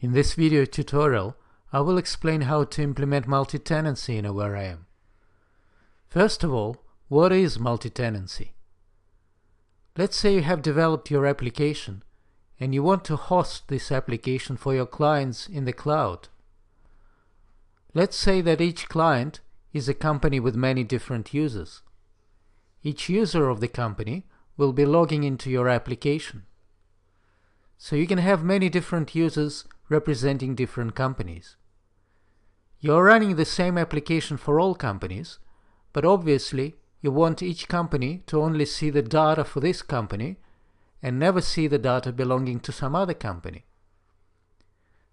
In this video tutorial, I will explain how to implement multi-tenancy in a where I am. First of all, what is multi-tenancy? Let's say you have developed your application and you want to host this application for your clients in the cloud. Let's say that each client is a company with many different users. Each user of the company will be logging into your application. So you can have many different users representing different companies. You're running the same application for all companies, but obviously you want each company to only see the data for this company and never see the data belonging to some other company.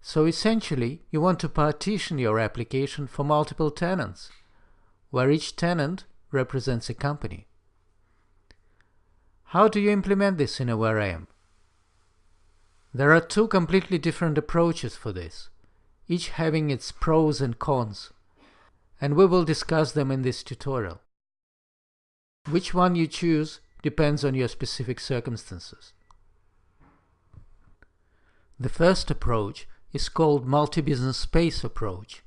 So essentially, you want to partition your application for multiple tenants, where each tenant represents a company. How do you implement this in a where I am? There are two completely different approaches for this, each having its pros and cons, and we will discuss them in this tutorial. Which one you choose depends on your specific circumstances. The first approach is called multi-business space approach.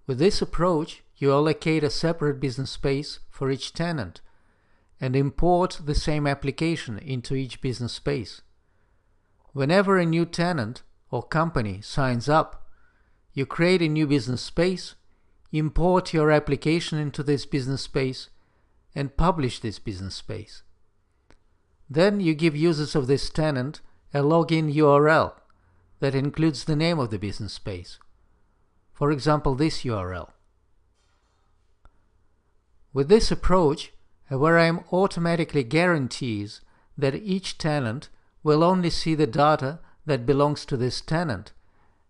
With this approach, you allocate a separate business space for each tenant and import the same application into each business space. Whenever a new tenant or company signs up, you create a new business space, import your application into this business space, and publish this business space. Then you give users of this tenant a login URL that includes the name of the business space. For example, this URL. With this approach, a where I am automatically guarantees that each tenant will only see the data that belongs to this tenant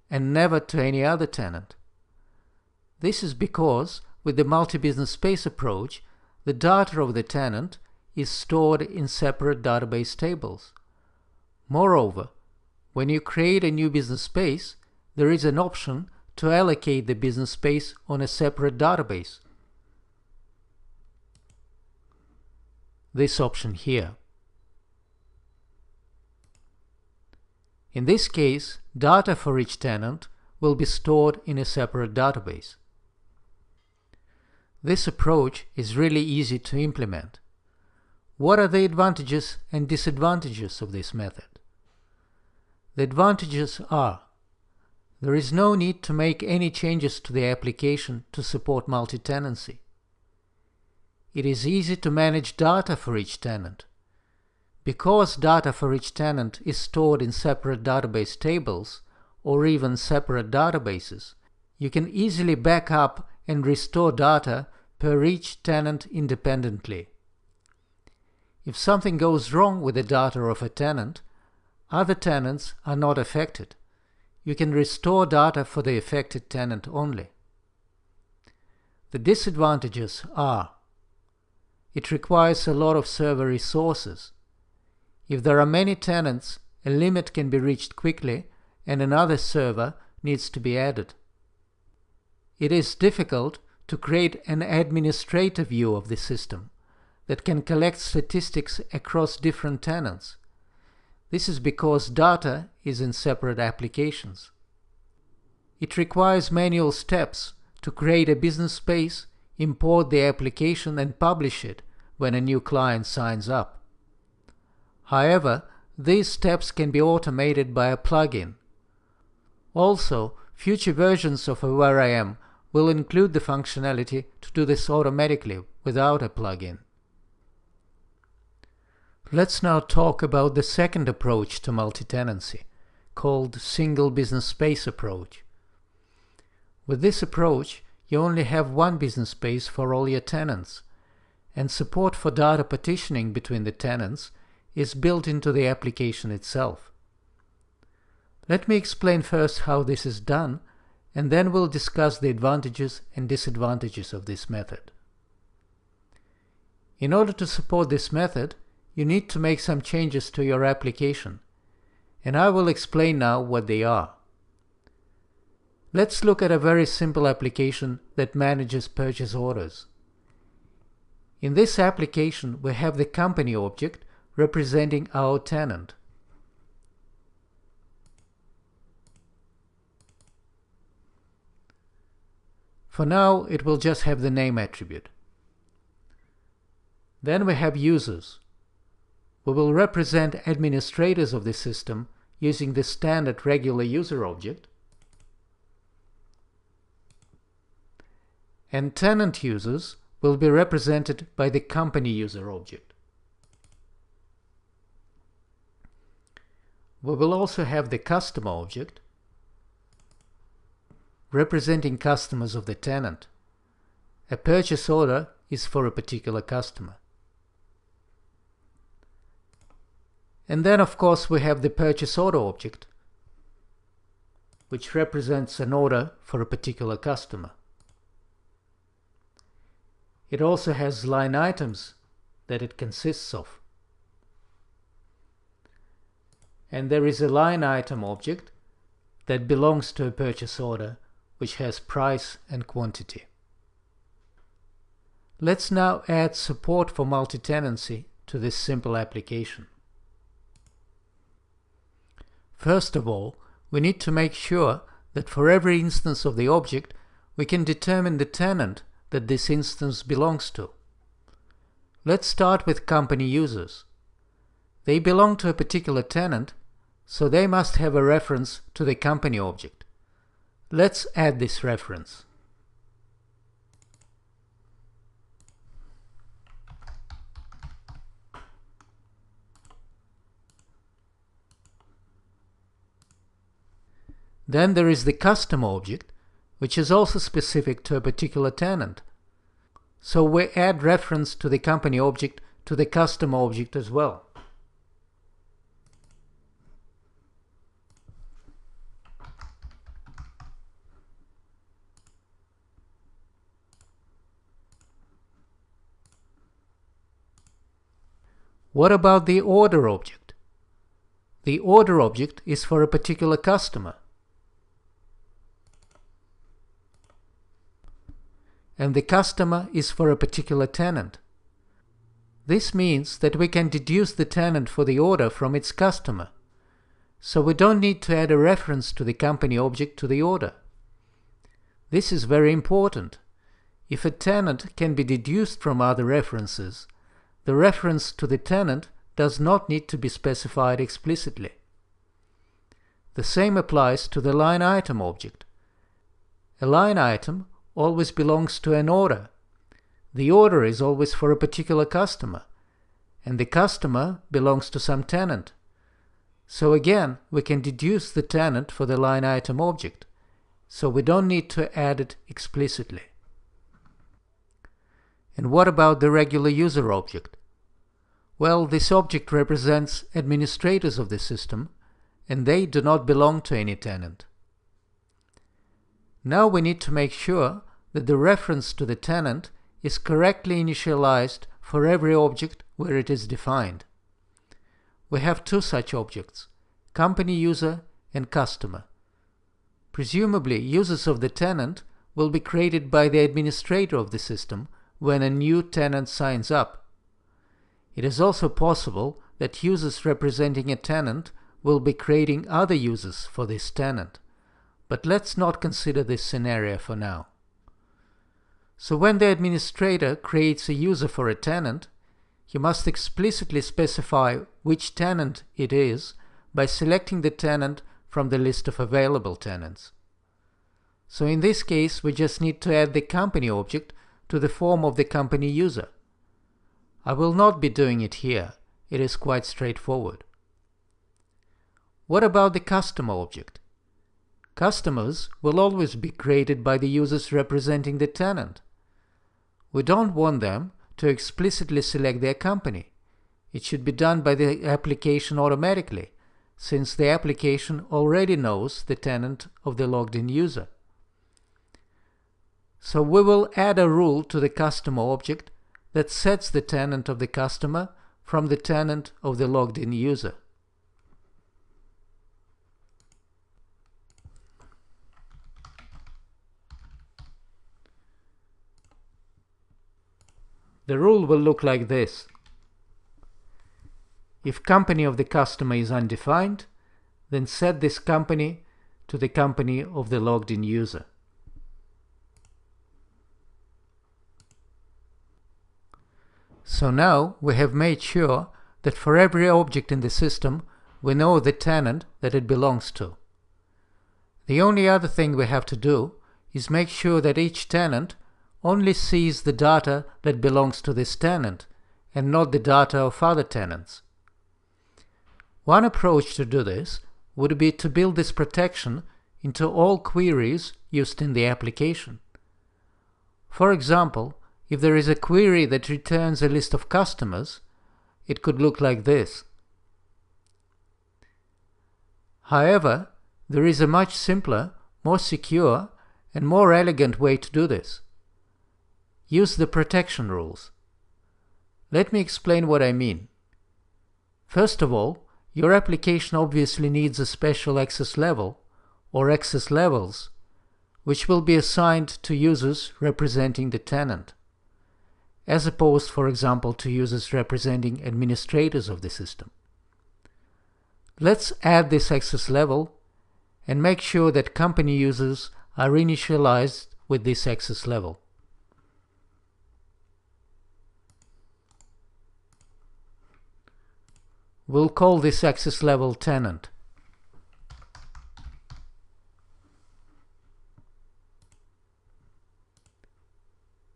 and never to any other tenant. This is because with the multi-business space approach, the data of the tenant is stored in separate database tables. Moreover, when you create a new business space, there is an option to allocate the business space on a separate database. This option here. In this case, data for each tenant will be stored in a separate database. This approach is really easy to implement. What are the advantages and disadvantages of this method? The advantages are: there is no need to make any changes to the application to support multi-tenancy. It is easy to manage data for each tenant. Because data for each tenant is stored in separate database tables or even separate databases, you can easily back up and restore data per each tenant independently. If something goes wrong with the data of a tenant, other tenants are not affected. You can restore data for the affected tenant only. The disadvantages are: it requires a lot of server resources. If there are many tenants, a limit can be reached quickly and another server needs to be added. It is difficult to create an administrative view of the system that can collect statistics across different tenants. This is because data is in separate applications. It requires manual steps to create a business space, import the application and publish it when a new client signs up. However, these steps can be automated by a plugin. Also, future versions of where I am will include the functionality to do this automatically without a plugin. Let's now talk about the second approach to multi-tenancy, called single business space approach. With this approach, you only have one business space for all your tenants, and support for data partitioning between the tenants is built into the application itself. Let me explain first how this is done, and then we'll discuss the advantages and disadvantages of this method. In order to support this method, you need to make some changes to your application, and I will explain now what they are. Let's look at a very simple application that manages purchase orders. In this application, we have the company object, representing our tenant. For now, it will just have the name attribute. Then we have users. We will represent administrators of the system using the standard regular user object. And tenant users will be represented by the company user object. We will also have the customer object, representing customers of the tenant. A purchase order is for a particular customer. And then, of course, we have the purchase order object, which represents an order for a particular customer. It also has line items that it consists of. And there is a line item object that belongs to a purchase order, which has price and quantity. Let's now add support for multi-tenancy to this simple application. First of all, we need to make sure that for every instance of the object, we can determine the tenant that this instance belongs to. Let's start with company users. They belong to a particular tenant, so they must have a reference to the company object. Let's add this reference. Then there is the customer object, which is also specific to a particular tenant. So we add reference to the company object to the customer object as well. What about the order object? The order object is for a particular customer. And the customer is for a particular tenant. This means that we can deduce the tenant for the order from its customer, so we don't need to add a reference to the company object to the order. This is very important. If a tenant can be deduced from other references, the reference to the tenant does not need to be specified explicitly. The same applies to the line item object. A line item always belongs to an order. The order is always for a particular customer, and the customer belongs to some tenant. So again, we can deduce the tenant for the line item object, so we don't need to add it explicitly. And what about the regular user object? Well, this object represents administrators of the system, and they do not belong to any tenant. Now we need to make sure that the reference to the tenant is correctly initialized for every object where it is defined. We have two such objects, company user and customer. Presumably, users of the tenant will be created by the administrator of the system when a new tenant signs up. It is also possible that users representing a tenant will be creating other users for this tenant. But let's not consider this scenario for now. So when the administrator creates a user for a tenant, he must explicitly specify which tenant it is by selecting the tenant from the list of available tenants. So in this case, we just need to add the company object to the form of the company user. I will not be doing it here. It is quite straightforward. What about the customer object? Customers will always be created by the users representing the tenant. We don't want them to explicitly select their company. It should be done by the application automatically, since the application already knows the tenant of the logged-in user. So we will add a rule to the customer object that sets the tenant of the customer from the tenant of the logged-in user. The rule will look like this. If company of the customer is undefined, then set this company to the company of the logged-in user. So now we have made sure that for every object in the system we know the tenant that it belongs to. The only other thing we have to do is make sure that each tenant only sees the data that belongs to this tenant and not the data of other tenants. One approach to do this would be to build this protection into all queries used in the application. For example, if there is a query that returns a list of customers, it could look like this. However, there is a much simpler, more secure, and more elegant way to do this. Use the protection rules. Let me explain what I mean. First of all, your application obviously needs a special access level, or access levels, which will be assigned to users representing the tenant, as opposed, for example, to users representing administrators of the system. Let's add this access level and make sure that company users are initialized with this access level. We'll call this access level tenant.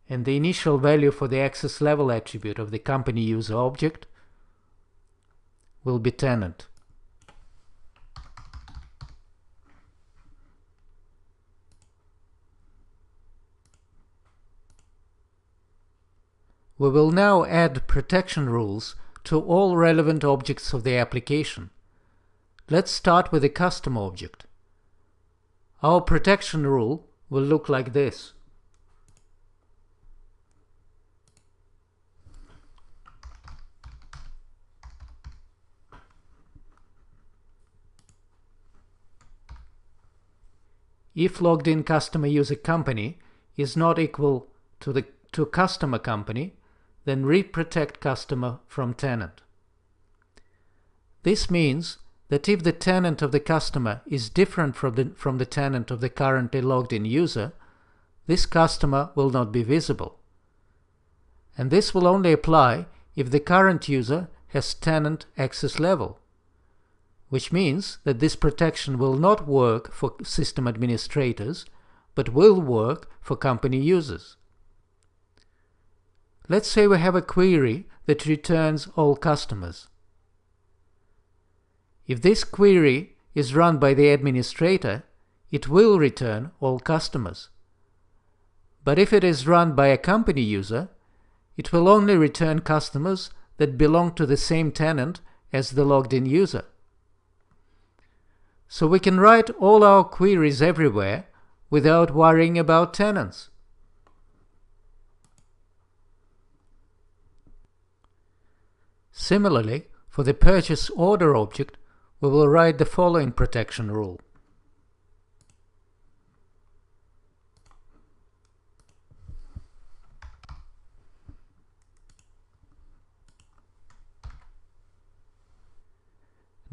And the initial value for the access level attribute of the company user object will be tenant. We will now add protection rules to all relevant objects of the application. Let's start with the customer object. Our protection rule will look like this. If logged in customer user company is not equal to customer company, then reprotect customer from tenant. This means that if the tenant of the customer is different from the tenant of the currently logged in user, this customer will not be visible. And this will only apply if the current user has tenant access level, which means that this protection will not work for system administrators, but will work for company users. Let's say we have a query that returns all customers. If this query is run by the administrator, it will return all customers. But if it is run by a company user, it will only return customers that belong to the same tenant as the logged-in user. So we can write all our queries everywhere without worrying about tenants. Similarly, for the purchase order object, we will write the following protection rule.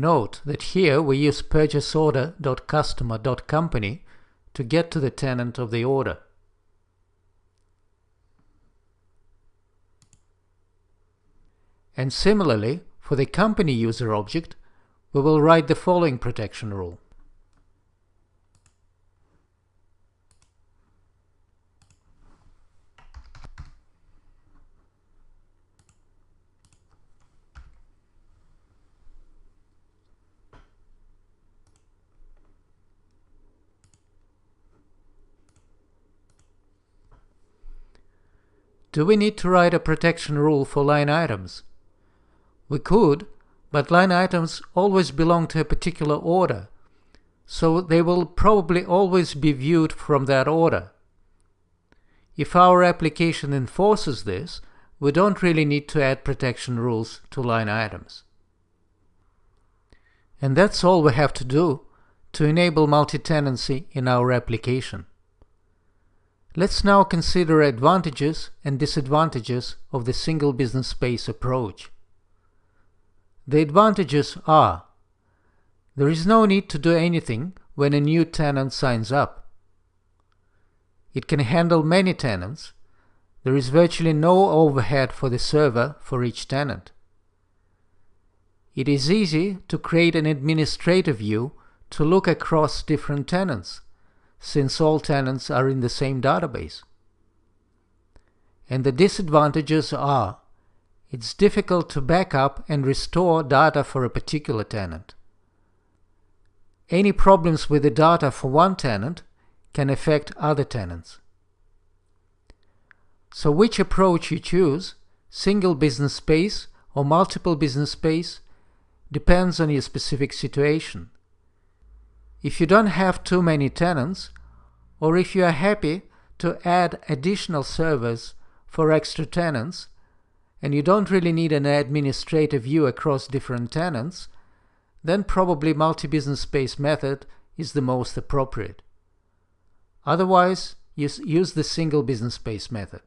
Note that here we use purchaseorder.customer.company to get to the tenant of the order. And similarly, for the company user object, we will write the following protection rule. Do we need to write a protection rule for line items? We could, but line items always belong to a particular order, so they will probably always be viewed from that order. If our application enforces this, we don't really need to add protection rules to line items. And that's all we have to do to enable multi-tenancy in our application. Let's now consider advantages and disadvantages of the single business space approach. The advantages are: there is no need to do anything when a new tenant signs up. It can handle many tenants, There is virtually no overhead for the server for each tenant. It is easy to create an administrator view to look across different tenants, since all tenants are in the same database. And the disadvantages are, it's difficult to back up and restore data for a particular tenant. Any problems with the data for one tenant can affect other tenants. So which approach you choose, single business space or multiple business space, depends on your specific situation. If you don't have too many tenants, or if you are happy to add additional servers for extra tenants, and you don't really need an administrative view across different tenants, then probably multi-business space method is the most appropriate. Otherwise, use the single business space method.